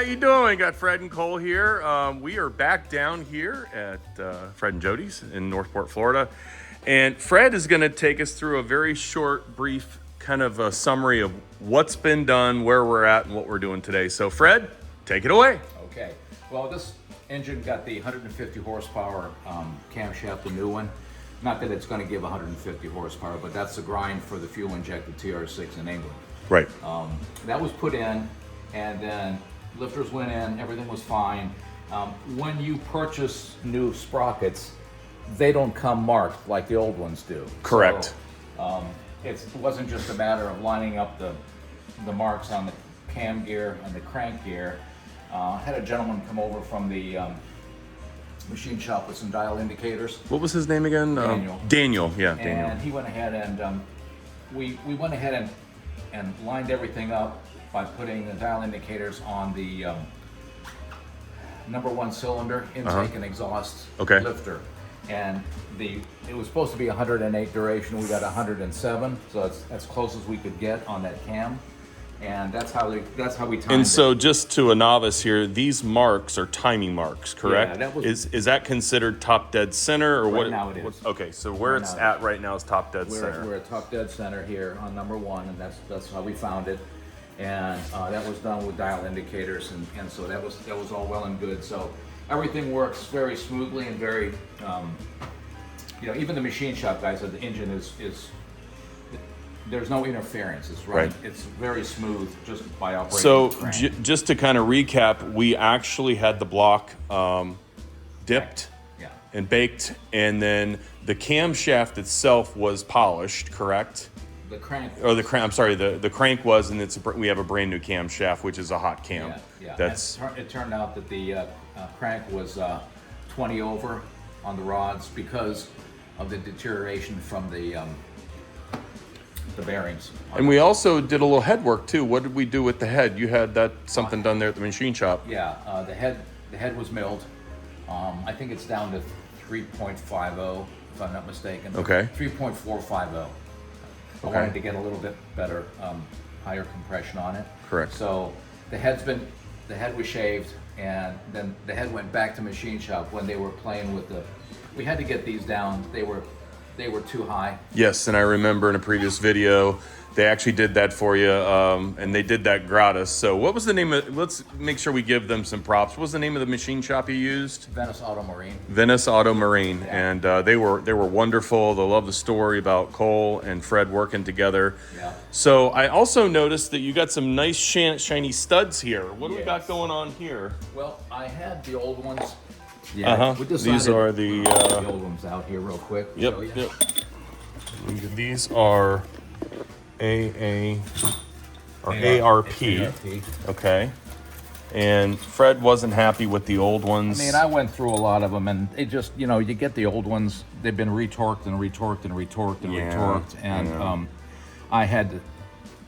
you doing? Got Fred and Cole here. We are back down here at Fred and Jody's in Northport, Florida. And Fred is going to take us through a very short, brief kind of a summary of what's been done, where we're at, and what we're doing today. So Fred, take it away. Okay. Well, this engine got the 150 horsepower camshaft, the new one. Not that it's going to give 150 horsepower, but that's the grind for the fuel-injected TR6 in England. Right. That was put in, and then lifters went in, everything was fine. When you purchase new sprockets, they don't come marked like the old ones do. Correct. So, it wasn't just a matter of lining up the marks on the cam gear and the crank gear. I had a gentleman come over from the machine shop with some dial indicators. What was his name again? Daniel. Daniel, yeah, Daniel. And he went ahead and we went ahead and lined everything up by putting the dial indicators on the number one cylinder intake and exhaust lifter. And it was supposed to be 108 duration. We got 107, so it's as close as we could get on that cam. And that's how we timed it. And so, just to a novice here, these marks are timing marks, correct? Yeah, that was, is that considered top dead center, or right what? Now it is. Okay, so where it's at right now is top dead center. We're at top dead center here on number one, and that's how we found it. And that was done with dial indicators, and so that was all well and good. So everything works very smoothly and very, even the machine shop guys said the engine is there's no interference. It's right. It's very smooth just by operating. So just to kind of recap, we actually had the block dipped and baked, and then the camshaft itself was polished, correct? The crank. Or the crank. I'm sorry. The crank was, and we have a brand new camshaft, which is a hot cam. Yeah. It turned out that the crank was 20 over on the rods because of the deterioration from the bearings. And we also did a little head work too. What did we do with the head? You had something done there at the machine shop. Yeah, the head was milled. I think it's down to 3.50 if I'm not mistaken. Okay. 3.450. I wanted to get a little bit better, higher compression on it. Correct. So the head was shaved, and then the head went back to machine shop when they were playing with we had to get these down. They were too high. Yes, and I remember in a previous video, they actually did that for you, and they did that gratis. So what was the name of, let's make sure we give them some props. What was the name of the machine shop you used? Venice Auto Marine. Venice Auto Marine, and they were wonderful. They love the story about Cole and Fred working together. Yeah. So I also noticed that you got some nice shiny studs here. What do we got going on here? Well, I had the old ones. Yeah, these are the old ones out here real quick. Yep. These are AA or ARP. Okay. And Fred wasn't happy with the old ones. I mean, I went through a lot of them, and it just, you get the old ones. They've been retorqued and retorqued and retorqued and retorqued, and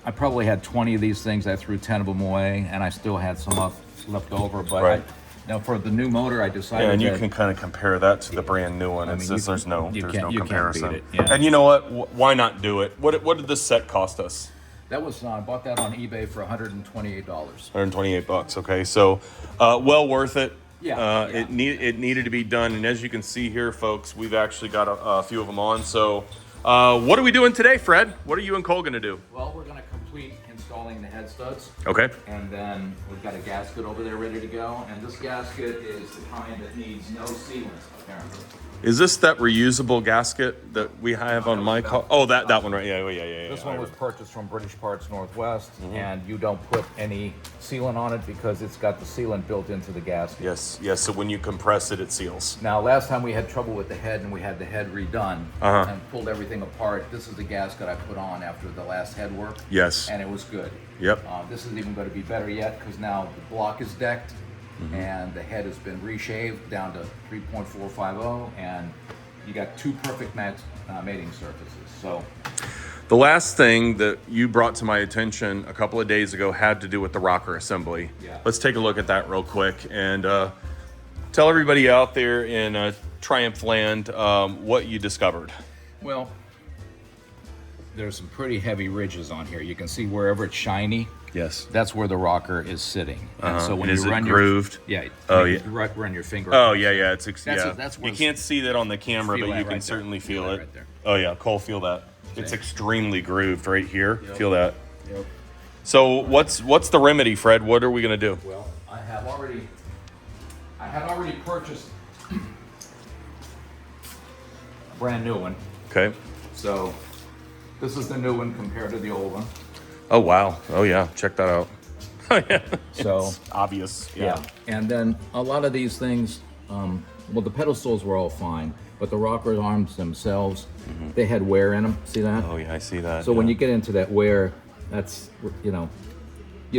I probably had 20 of these things. I threw 10 of them away, and I still had some left over. But now for the new motor, I decided. Yeah, and you can kind of compare that to the brand new one. There's no comparison. Can't beat it, yeah. And you know what? Why not do it? What did this set cost us? That was I bought that on eBay for $128. $128. Okay, so well worth it. Yeah. It needed to be done, and as you can see here, folks, we've actually got a few of them on. So, what are we doing today, Fred? What are you and Cole going to do? Well, we're going to complete installing the head studs. Okay. And then we've got a gasket over there ready to go. And this gasket is the kind that needs no sealant, apparently. Is this that reusable gasket that we have on my car? Oh, that one, right? Yeah. This one was purchased from British Parts Northwest, and you don't put any sealant on it because it's got the sealant built into the gasket. Yes. So when you compress it, it seals. Now, last time we had trouble with the head, and we had the head redone and pulled everything apart. This is the gasket I put on after the last head work. Yes. And it was good. Yep. This is even going to be better yet because now the block is decked. And the head has been reshaved down to 3.450, and you got two perfect mating surfaces. So, the last thing that you brought to my attention a couple of days ago had to do with the rocker assembly. Yeah. Let's take a look at that real quick and tell everybody out there in Triumph land what you discovered. Well, there's some pretty heavy ridges on here. You can see wherever it's shiny, Yes. That's where the rocker is sitting. And so when And is you it run grooved? yeah. Oh, you yeah. Run your finger. Oh yeah, yeah. It's That's yeah. that's You where can't see that on the camera, feel but that you can right there. certainly feel Feel that it. right there. Oh yeah, Cole, feel that. It's See? extremely grooved right here. Yep. Feel that. Yep. So what's the remedy, Fred? What are we gonna do? Well, I had already purchased a brand new one. Okay. So this is the new one compared to the old one. Oh wow. Oh yeah. Check that out. Oh yeah. So It's obvious. Yeah. And then a lot of these things, well, the pedestals were all fine, but the rocker arms themselves, they had wear in them. See that? Oh yeah, I see that. So when yeah. you get into that wear, that's, you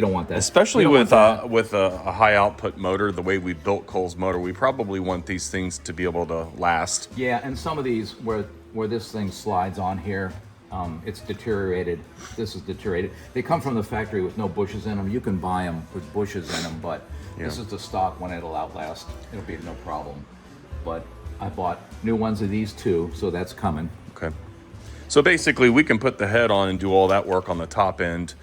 don't want that. Especially You don't with want a high output motor, the way we built Cole's motor, we probably want these things to be able to last. yeah, and some of these where this thing slides on here, it's deteriorated. This is deteriorated. They come from the factory with no bushes in them. You can buy them with bushes in them, but this is the stock one. It'll outlast. It'll be no problem. But I bought new ones of these too, so that's coming. Okay. So basically, we can put the head on and do all that work on the top end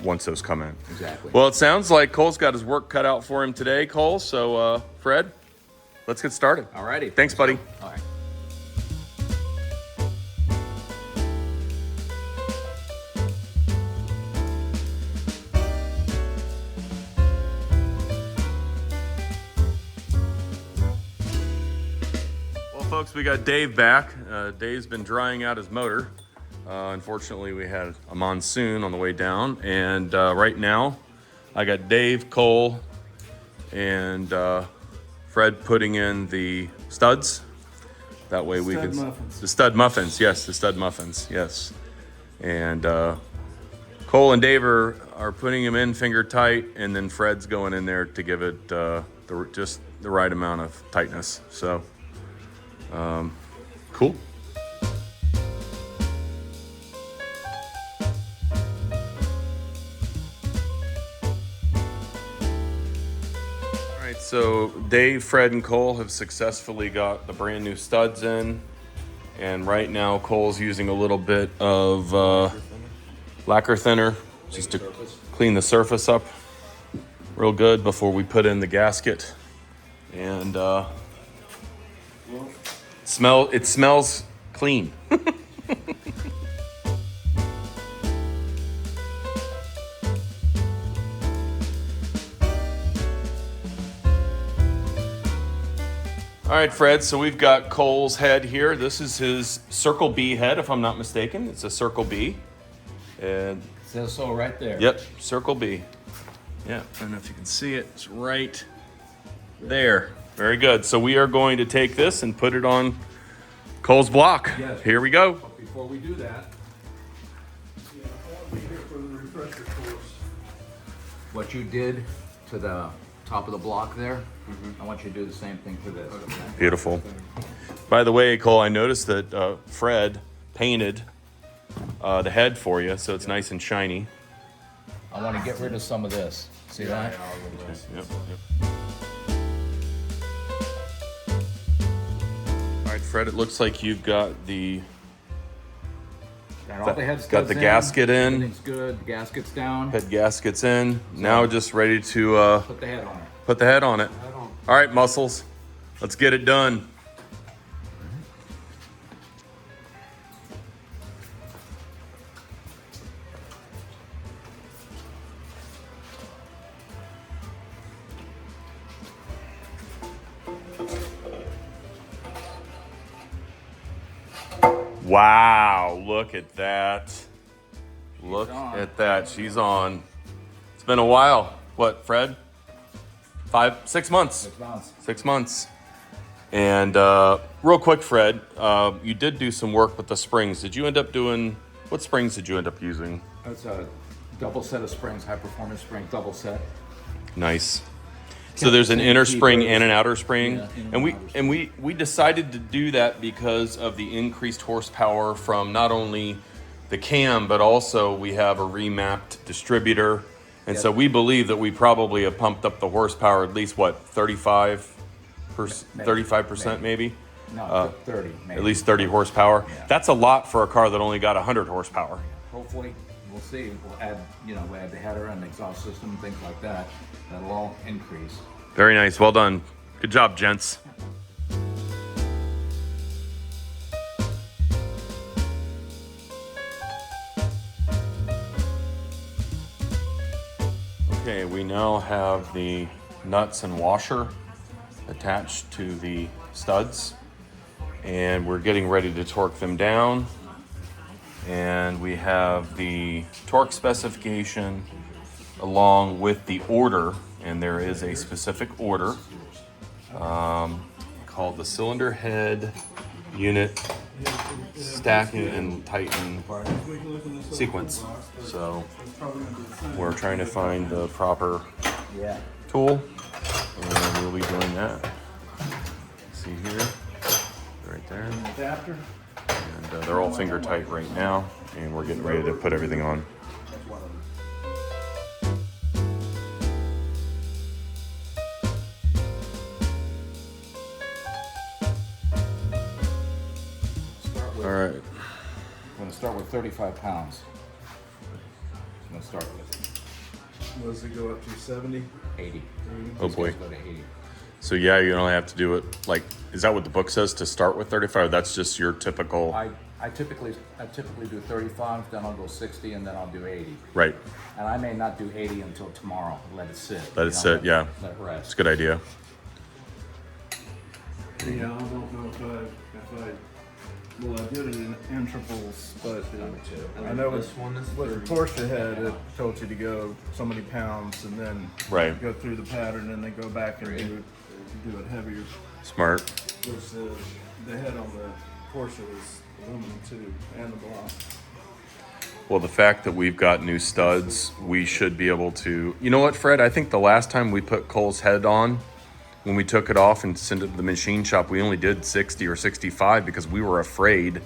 once those come in. Exactly. Well, it sounds like Cole's got his work cut out for him today, Cole. So, Fred, let's get started. Alrighty. Thanks, buddy. All right. Well, folks, we got Dave back. Dave's been drying out his motor. Unfortunately, we had a monsoon on the way down, and right now, I got Dave, Cole, and Fred putting in the studs. That way we can muffins. the stud muffins. Yes, the stud muffins. Yes, and Cole and Dave are putting them in finger tight, and then Fred's going in there to give it just the right amount of tightness. So, cool. All right, so Dave, Fred, and Cole have successfully got the brand new studs in, and right now Cole's using a little bit of lacquer thinner just to clean the surface up real good before we put in the gasket. And it smells clean. All right, Fred, so we've got Cole's head here. This is his Circle B head, if I'm not mistaken. It's a Circle B. And Says so right there. yep, Circle B. Yeah, I don't know if you can see it. It's right there. Very good. So we are going to take this and put it on Cole's block. Yes. Here we go. But before we do that, Yeah, I want to be here for the refresher course. what you did to the top of the block there, I want you to do the same thing to this. Okay? Beautiful. By the way, Cole, I noticed that Fred painted the head for you, so it's nice and shiny. I want to get rid of some of this. See that? Yep, yep. All right, Fred, it looks like you've got the Got all the head got studs the in, gasket in, Everything's good. The gasket's down. head gaskets in. Now just ready to Put the head on it. put the head on it. I don't. All right, muscles, let's get it done. Wow, look at that. Look on. at that. She's on. It's been a while. What, Fred? 6 months. It's bounced. 6 months. And real quick, Fred, you did do some work with the springs. Did you end up doing, what springs did you end up using? That's a double set of springs, high performance spring, double set. Nice. So there's an inner spring and an outer spring. Yeah, inner And we and outer and we decided to do that because of the increased horsepower from not only the cam, but also we have a remapped distributor. And so we believe that we probably have pumped up the horsepower at least what, 35% maybe? No, 30 maybe. At least 30 horsepower. Yeah. That's a lot for a car that only got 100 horsepower. Hopefully, we'll see. We'll add, we'll add the header and exhaust system, things like that. That'll all increase. Very nice. Well done. Good job, gents. Okay, we now have the nuts and washer attached to the studs, and we're getting ready to torque them down. And we have the torque specification along with the order, and there is a specific order called the cylinder head unit stacking and tighten sequence. So we're trying to find the proper tool, and we'll be doing that. See here, right there. Adapter. And they're all finger tight right now, and we're getting ready to put everything on. All right. I'm going to start with 35 pounds. I'm going to start with Does it go up to 70? 80. Oh These boy. guys go to 80. So yeah, you only have to do it like, is that what the book says, to start with 35? That's just your typical, I typically do 35, then I'll go 60, and then I'll do 80. right? And I may not do 80 until tomorrow. Let it sit. Let it sit, yeah. Let it It's rest. a good idea. Yeah, I don't know if I well, I did it in intervals, but I know with the Porsche head, it told you to go so many pounds and then Right. go through the pattern and then go back and do it heavier. Smart. Which the head on the Porsche was aluminum too, and the block. Well, the fact that we've got new studs, we should be able to, you know what, Fred? I think the last time we put Cole's head on, when we took it off and sent it to the machine shop, we only did 60 or 65 because we were afraid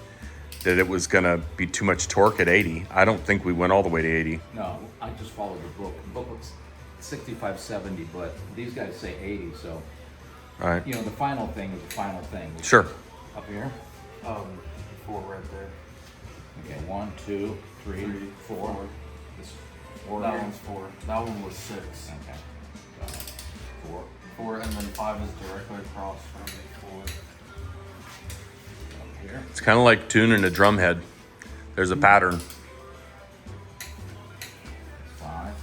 that it was gonna be too much torque at 80. I don't think we went all the way to 80. No, I just followed the book. The book looks 65, 70, but these guys say 80, so, All right. the final thing is the final thing. Sure. Up here? 4 right there. Okay, 1, 2, 3, 4. This 4 That here. one's 4. That one was 6. Okay. Got it. 4. 4, and then 5 is directly across from 4. Up here. It's kind of like tuning a drum head. There's a pattern. 5.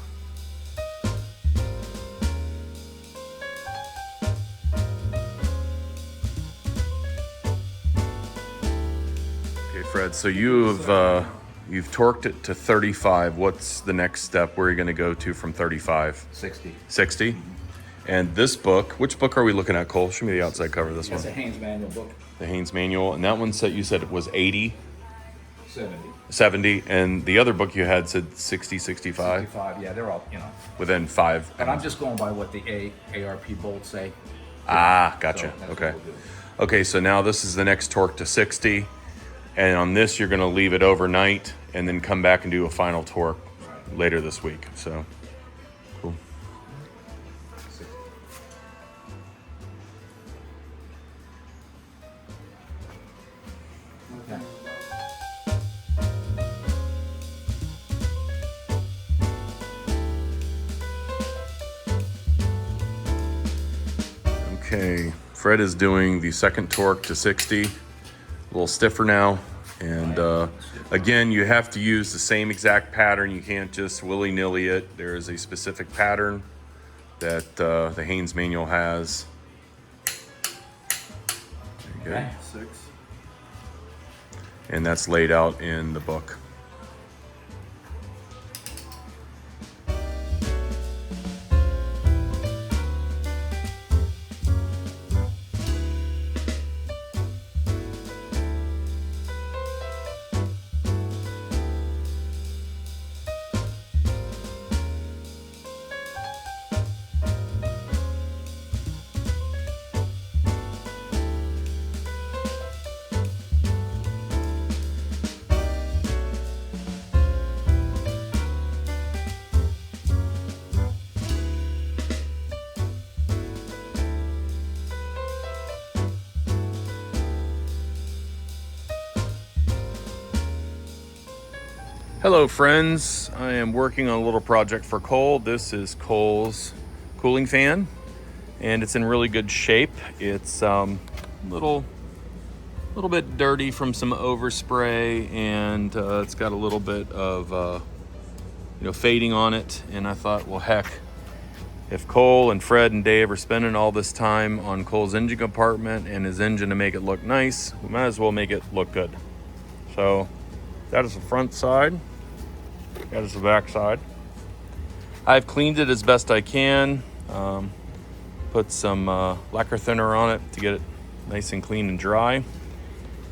Okay, Fred, so you've torqued it to 35. What's the next step? Where are you gonna go to from 35? 60. 60? And this book, which book are we looking at, Cole? Show me the outside cover of this That's a one. Haynes manual book. The Haynes manual. And that one said, you said it was 80, 70. 70. And the other book you had said 60, 65 65. Yeah, they're all, within 5. But I'm just going by what the ARP bolts say. Ah, So gotcha. that's what Okay. we'll do. Okay, so now this is the next torque to 60. And on this, you're gonna leave it overnight and then come back and do a final torque later this week. So, cool. 60. Okay. Okay, Fred is doing the second torque to 60. A little stiffer now. And again, you have to use the same exact pattern. You can't just willy-nilly it. There is a specific pattern that the Haynes manual has. There you go. Okay. 6. And that's laid out in the book. Hello friends, I am working on a little project for Cole. This is Cole's cooling fan and it's in really good shape. It's little bit dirty from some overspray and it's got a little bit of fading on it, and I thought, well heck, if Cole and Fred and Dave are spending all this time on Cole's engine compartment and his engine to make it look nice, we might as well make it look good. So that is the front side. That is the back side. I've cleaned it as best I can. Put some lacquer thinner on it to get it nice and clean and dry.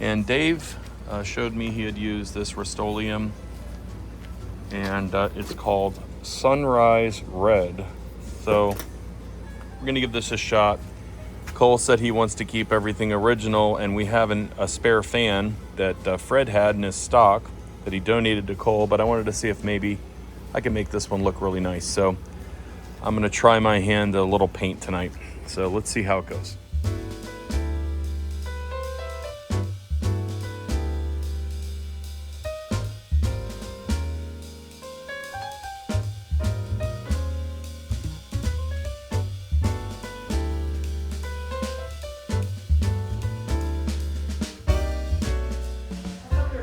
And Dave showed me he had used this Rust-Oleum, and it's called Sunrise Red. So we're gonna give this a shot. Cole said he wants to keep everything original, and we have a spare fan that Fred had in his stock that he donated to Cole, but I wanted to see if maybe I can make this one look really nice. So I'm gonna try my hand at a little paint tonight. So let's see how it goes.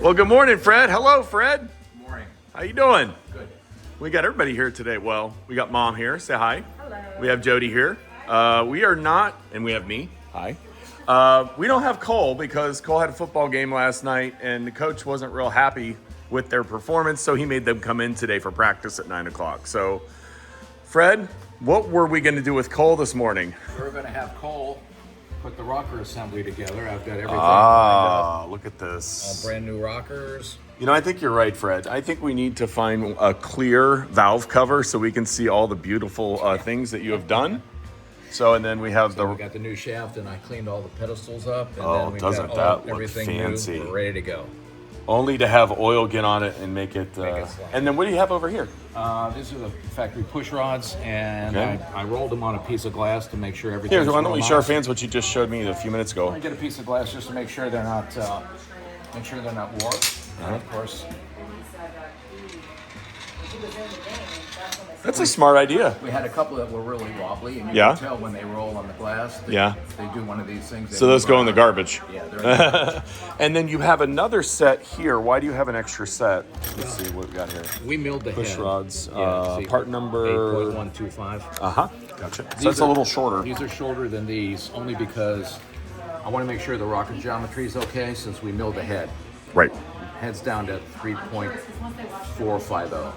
Well, good morning, Fred. Hello, Fred. Good morning. How you doing? Good. We got everybody here today. Well, we got Mom here. Say hi. Hello. We have Jody here. We are not, and we have me. Hi. We don't have Cole because Cole had a football game last night, and the coach wasn't real happy with their performance, so he made them come in today for practice at 9 o'clock. So, Fred, what were we going to do with Cole this morning? We're going to have Cole put the rocker assembly together. I've got everything lined up. Look at this. Brand new rockers. You know, I think you're right, Fred. I think we need to find a clear valve cover so we can see all the beautiful things that you have done. So, and then we have We got the new shaft, and I cleaned all the pedestals up. And Oh, then we've doesn't got that look everything fancy. new. We're ready to go. only to have oil get on it and make it. slide. And then what do you have over here? These are the factory push rods, and Okay. I rolled them on a piece of glass to make sure everything. Here, why don't we show our fans what you just showed me a few minutes ago? I get a piece of glass just to make sure they're not warped. And of course, That's a smart idea. we had a couple that were really wobbly, and you Yeah. can tell when they roll on the glass. They do one of these things. they So those move go in the around. garbage. Yeah, they're in the garbage. And then you have another set here. Why do you have an extra set? Let's see what we got here. We milled the Push head. rods. See, Part number. 8.125. Gotcha. So These that's a are- little shorter. These are shorter than these, only because I want to make sure the rocket geometry is okay since we milled the head. Right. Head's down to 3.450.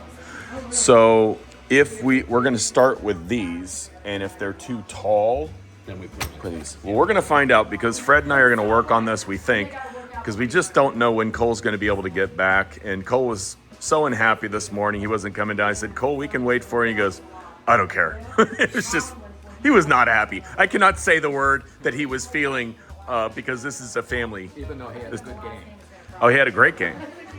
So if we're going to start with these, and if they're too tall, Then we put for these. Well, we're going to find out because Fred and I are going to work on this, we think, because we just don't know when Cole's going to be able to get back. And Cole was so unhappy this morning. He wasn't coming down. I said, Cole, we can wait for you. He goes, I don't care. It was just, he was not happy. I cannot say the word that he was feeling because this is a family. even though he had a good game. Oh, he had a great game.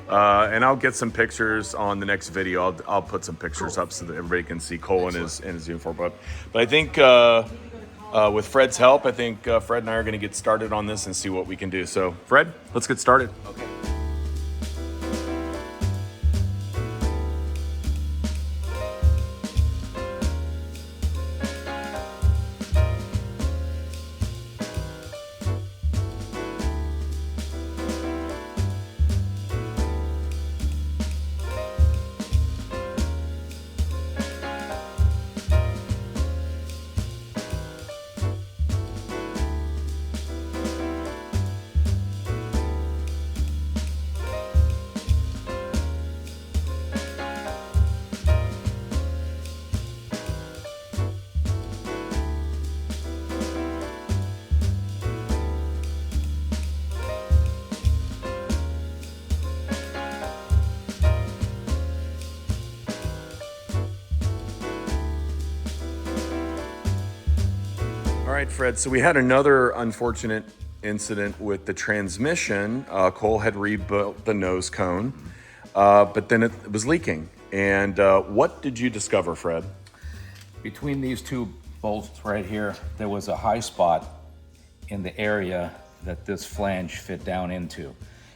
And I'll get some pictures on the next video. I'll put some pictures up so that everybody can see Cole in his uniform. But I think with Fred's help, I think Fred and I are going to get started on this and see what we can do. So, Fred, let's get started. Okay. All right, Fred. So we had another unfortunate incident with the transmission. Cole had rebuilt the nose cone, but then it was leaking. And what did you discover, Fred? Between these two bolts right here, there was a high spot in the area that this flange fit down into.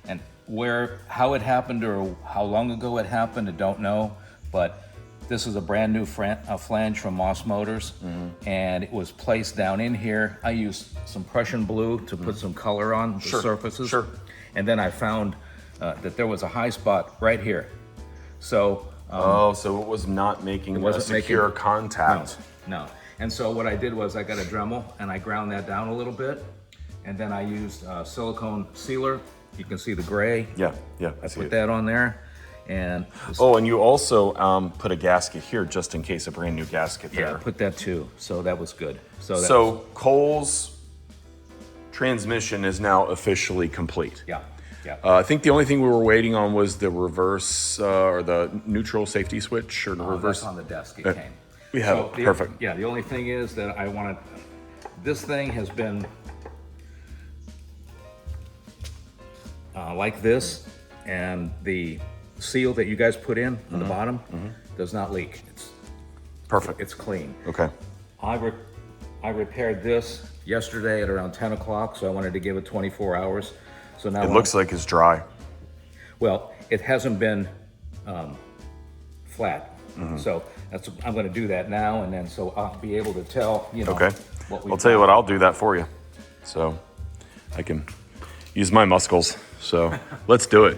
And how it happened or how long ago it happened, I don't know, but this is a brand new flange from Moss Motors, and it was placed down in here. I used some Prussian blue to put some color on the surfaces. Sure. And then I found that there was a high spot right here. So So it was not making a wasn't secure making- contact. no. And so what I did was I got a Dremel and I ground that down a little bit, and then I used silicone sealer. You can see the gray. Yeah. I see put it. that on there, and Oh, and you also put a gasket here just in case, a brand new gasket yeah, I there. put that too. So that was good. So Cole's transmission is now officially complete. yeah. I think the only thing we were waiting on was the reverse or the neutral safety switch or the reverse. That's on the desk. It came. We have it. Perfect. Yeah. The only thing is that I wanted. This thing has been like this, and the seal that you guys put in on the bottom does not leak. Perfect. It's clean. Okay. I repaired this yesterday at around 10 o'clock, so I wanted to give it 24 hours. So now It looks like it's dry. well, it hasn't been flat. Mm-hmm. So I'm going to do that now, and then so I'll be able to tell, Okay. what I'll tell you what, I'll do that for you. So I can use my muscles. So let's do it.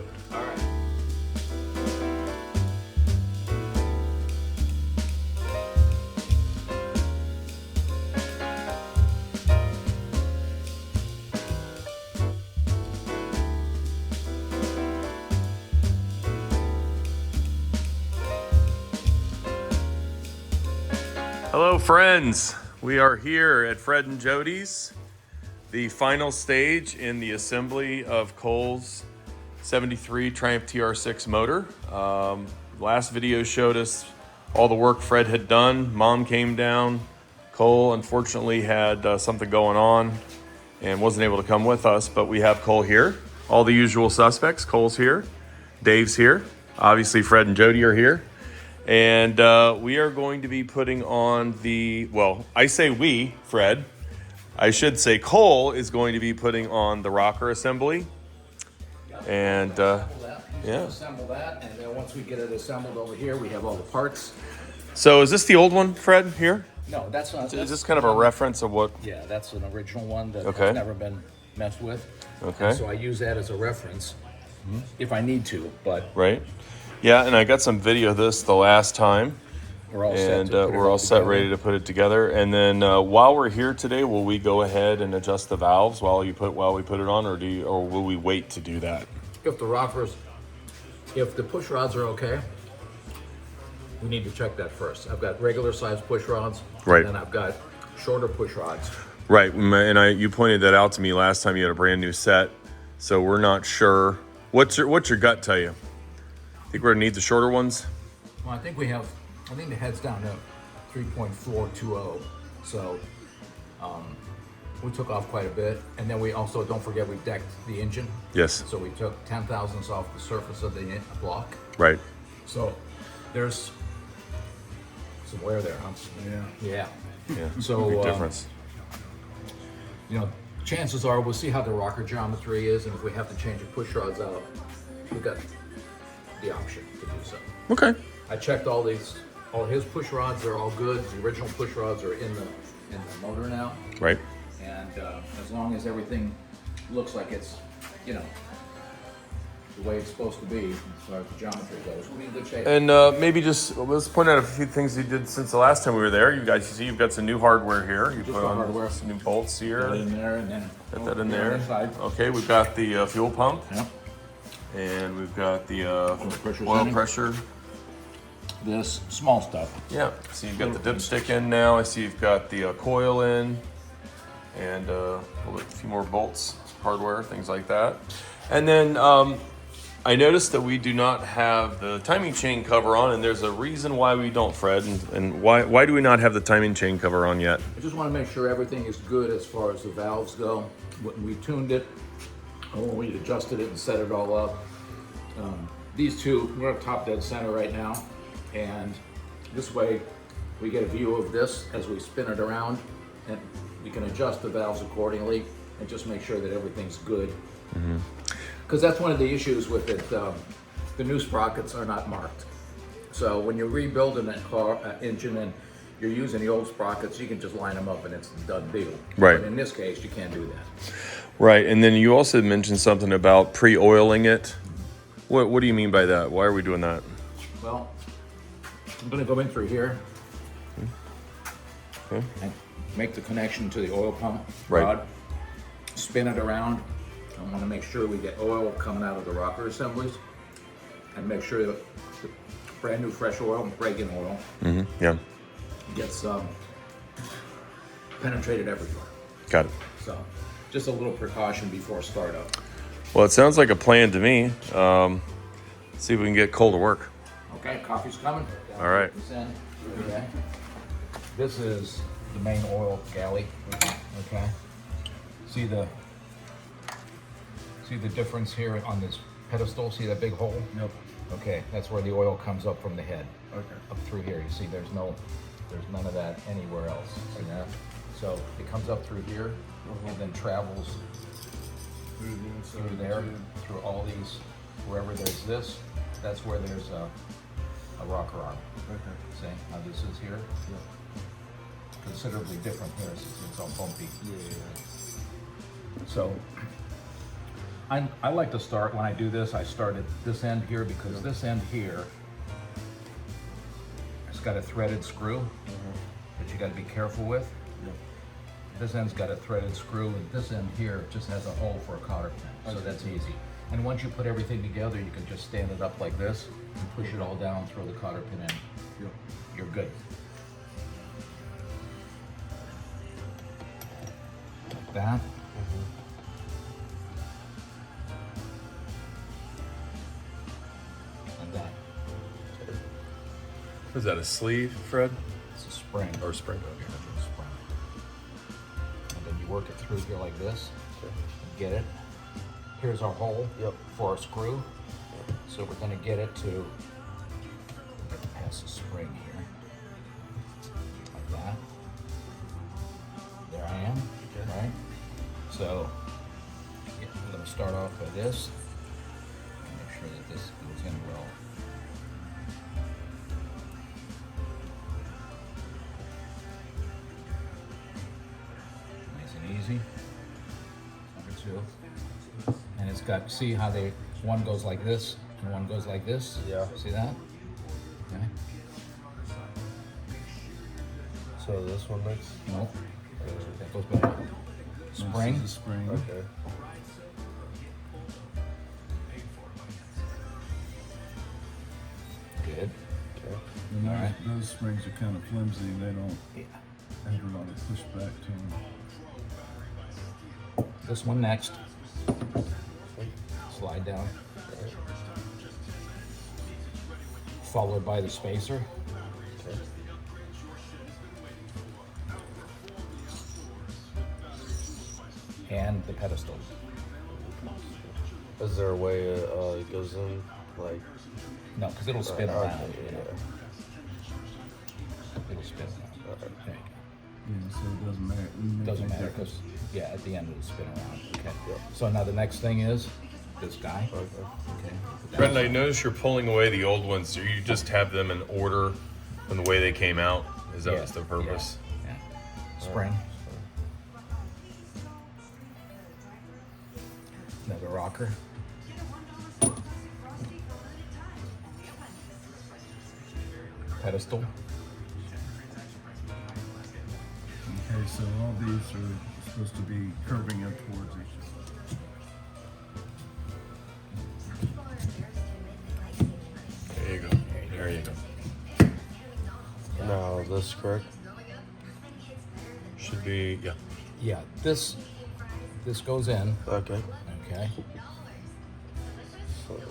Hello, friends. We are here at Fred and Jody's, the final stage in the assembly of Cole's 73 Triumph TR6 motor. Last video showed us all the work Fred had done. Mom came down. Cole, unfortunately, had something going on and wasn't able to come with us, but we have Cole here. All the usual suspects. Cole's here. Dave's here. Obviously, Fred and Jody are here. And we are going to be putting on I say we, Fred. I should say Cole is going to be putting on the rocker assembly. And yeah. Assemble that, and then once we get it assembled over here, we have all the parts. So is this the old one, Fred, here? No, that's not. Is this kind of a reference of what? Yeah, that's an original one that Okay. has never been messed with. Okay. And so I use that as a reference if I need to, but Right. Yeah, and I got some video of this the last time. we're all set. And to put it we're all set, together. ready to put it together. And then while we're here today, will we go ahead and adjust the valves while we put it on, or will we wait to do that? If the push rods are okay, we need to check that first. I've got regular size push rods, Right. and then I've got shorter push rods. Right, and you pointed that out to me last time you had a brand new set, so we're not sure. What's your gut tell you? Think we're gonna need the shorter ones? Well, I think the head's down to 3.420, so we took off quite a bit. And then we also, don't forget, we decked the engine. Yes. So we took 10 thousandths off the surface of the block. Right. So there's some wear there, huh? Yeah. Yeah. So, big difference. Chances are we'll see how the rocker geometry is, and if we have to change the push rods out, we've got the option to do so. Okay. I checked all his push rods, they're all good. The original push rods are in the motor now. Right. And as long as everything looks like it's, the way it's supposed to be, as far as the geometry goes, we'll be in good shape. And maybe let's point out a few things you did since the last time we were there. You guys, you see, you've got some new hardware here. You put the on hardware. some new bolts here. Put it in there and then Put that in over there. on this side. Okay, we've got the fuel pump, Yeah. and we've got the pressure oil setting. pressure. This small stuff. Yeah. So you've got the dipstick in now. I see you've got the coil in, and a few more bolts, hardware, things like that. And then I noticed that we do not have the timing chain cover on, and there's a reason why we don't, Fred. And why do we not have the timing chain cover on yet? I just want to make sure everything is good as far as the valves go. When we tuned it, or when we adjusted it and set it all up, these two, we're at top dead center right now, and this way we get a view of this as we spin it around, and we can adjust the valves accordingly and just make sure that everything's good. Because that's one of the issues with it. The new sprockets are not marked. So when you're rebuilding that car engine and you're using the old sprockets, you can just line them up and it's a done deal. Right. But in this case, you can't do that. Right, and then you also mentioned something about pre-oiling it. What do you mean by that? Why are we doing that? Well, I'm going to go in through here Okay. and make the connection to the oil pump Right. rod. Spin it around. I want to make sure we get oil coming out of the rocker assemblies, and make sure that the brand new fresh oil, break-in oil, Yeah, gets penetrated everywhere. got it. So, just a little precaution before startup. Well, it sounds like a plan to me. See if we can get Cole to work. Okay, coffee's coming. All right. This in. Okay. This is the main oil galley. Okay. See the difference here on this pedestal? See that big hole? Yep. Okay, that's where the oil comes up from the head. Okay. Up through here. You see there's none of that anywhere else. See that? So it comes up through here and then travels through there, through all these, wherever there's this, that's where there's a rocker arm. Okay. See how this is here? Considerably different here, it's all bumpy. So I like to start, when I do this, I start at this end here, because this end here, it's got a threaded screw that you got to be careful with. This end's got a threaded screw, and this end here just has a hole for a cotter pin, so that's easy. And once you put everything together, you can just stand it up like this and push it all down, throw the cotter pin in. You're good. Like that. And that. Is that a sleeve, Fred? It's a spring. Or spring? Okay. Spring. And then you work it through here like this. Get it. Here's our hole for our screw. So we're going to get it to get past the spring here. Like that. There I am. Right? So I'm going to start off by this. Make sure that this goes in well. Nice and easy. Number two. And it's got, see how one goes like this and one goes like this? Yeah. See that? Okay. So this one next? Nope. That goes back. Spring. The spring. Okay. Good. And All right. those springs are kind of flimsy. They don't have a lot of pushback to them. This one next. Slide down. Followed by the spacer. And the pedestal. Is there a way it goes in like? No, because it'll spin Okay, around. You know. It'll spin around. There you go. Yeah, so it doesn't matter. Doesn't matter because, yeah, at the end it'll spin around. Okay. So now the next thing is this guy. Okay. Fred, I noticed you're pulling away the old ones. Do you just have them in order from the way they came out? Is that what's the purpose? Yeah. Spring. Another rocker. Pedestal. Okay, so all these are supposed to be curving up towards each other. There you go. There you go. Now this correct? Should be, yeah. Yeah, this goes in. Okay. Okay.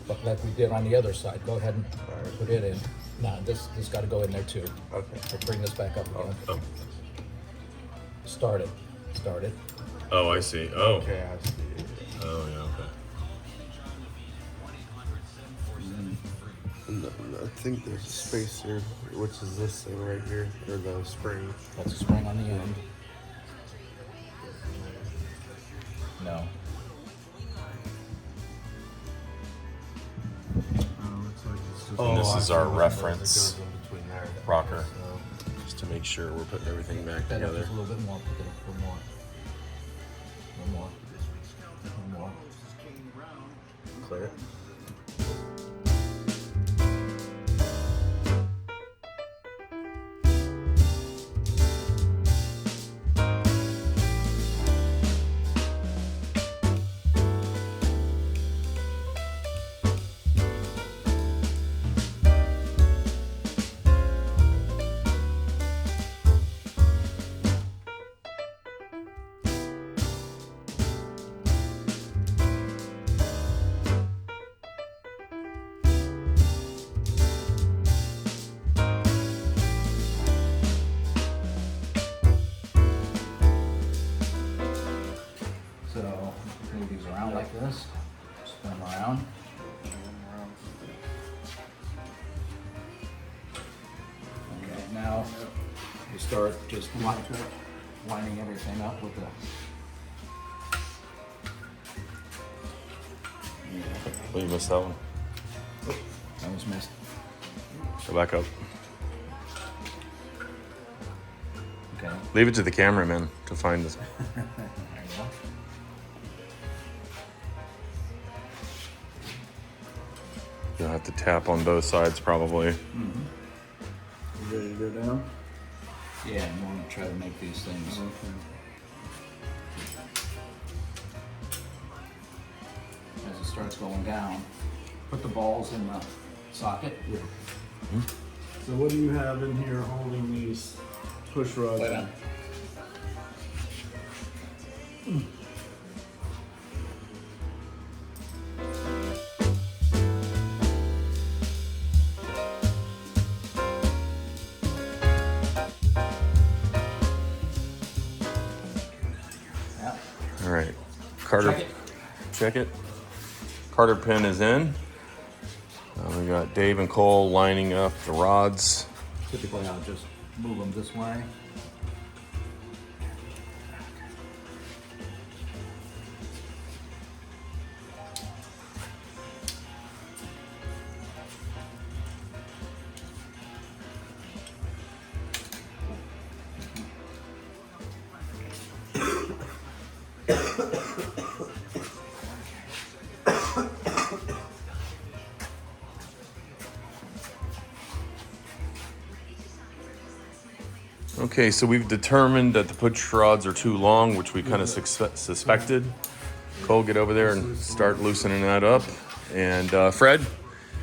But like we did on the other side, go ahead and put it in. No, this got to go in there too. Okay. So bring this back up again. Oh. Start it. Start it. Oh, I see. Oh. Okay, I see. Oh, yeah, okay. And I think there's a spacer, which is this thing right here, or the spring. That's a spring on the end. No. And this is our reference That goes in between there. rocker, So, just to make sure we're putting everything back Bend up together. just a little bit more, pick it up a little more. One more. One more. clear. So move these around like this, spin them around. Okay, now you start just lining everything up with the. Oh, you missed that one. That was missed. Go back up. Okay. Leave it to the cameraman to find this. There you go. You'll have to tap on both sides probably. You ready to go down? Yeah, and we're gonna try to make these things. As it starts going down, put the balls in the socket. So what do you have in here holding these push rods? Lay down. Yeah. All right, Carter. Check it. Check it. Carter pin is in. We got Dave and Cole lining up the rods. Typically, I'll just move them this way. Okay, so we've determined that the push rods are too long, which we kind of suspected. Cole, get over there and start loosening that up. And Fred,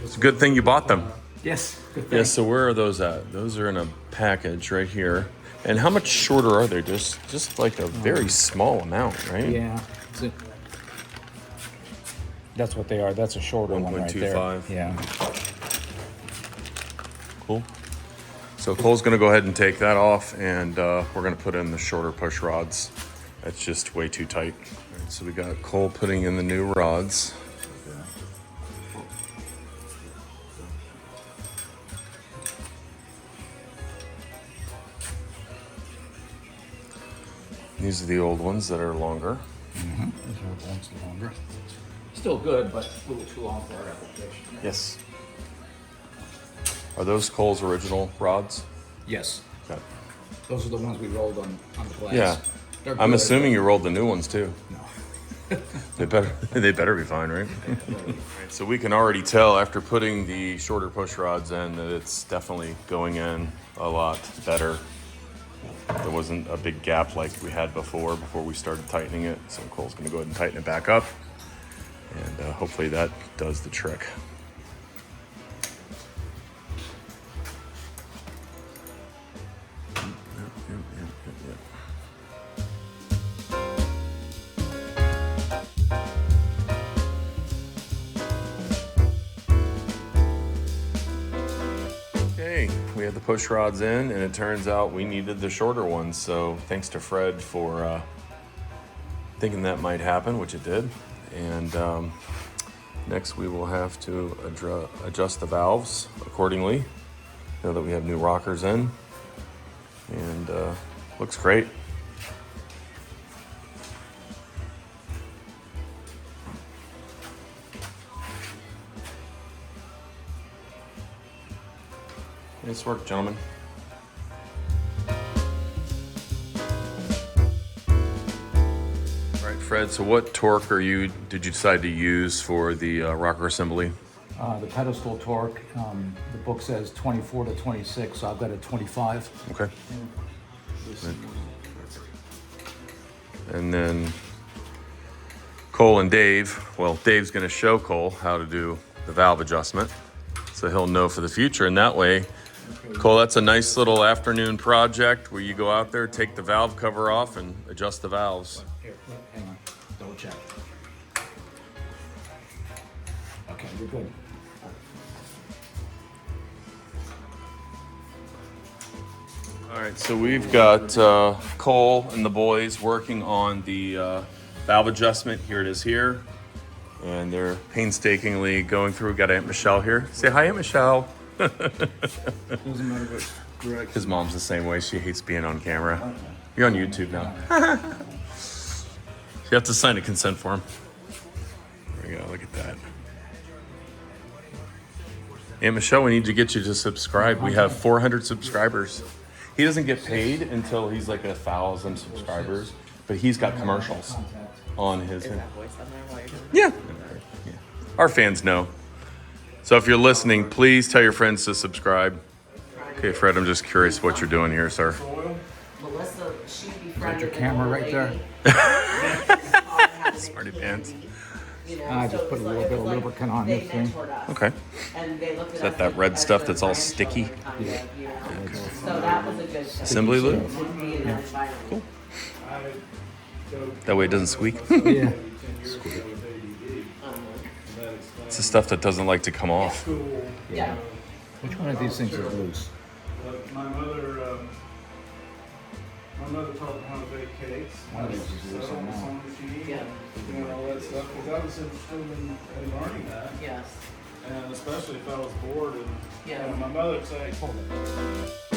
it's a good thing you bought them. Yes. Good thing. Yeah, so where are those at? Those are in a package right here. And how much shorter are they? Just like a very small amount, right? Yeah. That's what they are. That's a shorter one right there. 1.25. Yeah. Cool. So Cole's gonna go ahead and take that off, and we're gonna put in the shorter push rods. That's just way too tight. All right, so we got Cole putting in the new rods. These are the old ones that are longer. Longer. Still good, but a little too long for our application. Yes. Are those Cole's original rods? Yes. Okay. Those are the ones we rolled on the glass. Yeah. They're I'm good, assuming you rolled the new ones too. No. They better be fine, right? So we can already tell after putting the shorter push rods in that it's definitely going in a lot better. There wasn't a big gap like we had before we started tightening it. So Cole's gonna go ahead and tighten it back up. And hopefully that does the trick. Okay, we had the push rods in, and it turns out we needed the shorter ones. So thanks to Fred for thinking that might happen, which it did. And next we will have to adjust the valves accordingly. Now that we have new rockers in, and looks great. Nice work, gentlemen. All right, Fred, so what torque did you decide to use for the rocker assembly? The pedestal torque, the book says 24 to 26, so I've got a 25. Okay. And then Cole and Dave, well, Dave's gonna show Cole how to do the valve adjustment, so he'll know for the future. And that way, Cole, that's a nice little afternoon project where you go out there, take the valve cover off and adjust the valves. Here, hang on, double check. Okay, we're good. All right, so we've got Cole and the boys working on the valve adjustment. Here it is here. And they're painstakingly going through. Got Aunt Michelle here. Say hi, Aunt Michelle. Doesn't matter which direction. His mom's the same way. She hates being on camera. You're on YouTube now. You have to sign a consent form. There we go, look at that. Aunt Michelle, we need to get you to subscribe. We have 400 subscribers. He doesn't get paid until he's like 1,000 subscribers, but he's got commercials on his. Is that voice on there while you're doing it? Yeah. Our fans know. So if you're listening, please tell your friends to subscribe. Okay, Fred, I'm just curious what you're doing here, sir. Melissa, she befriended Got your an camera old right there? lady. Smarty pants. You know, I so just it put a was little like- bit it of was like lubricant on they this thing. mentored us. Okay. And they looked at Is that us that as- red as stuff their that's all grandchildren, sticky? kind of, you know. So that was a good thing. Assembly lube? To be in that environment. That way it doesn't squeak. Yeah. It's the stuff that doesn't like to come off. Yeah. Which one of these things is loose? My mother taught me how to bake cakes. One of these is loose on that. Sewing machine, Yeah. doing all that stuff, because I was interested in learning that. Yes. And especially if I was bored and, Yeah. my mother would say, hold it.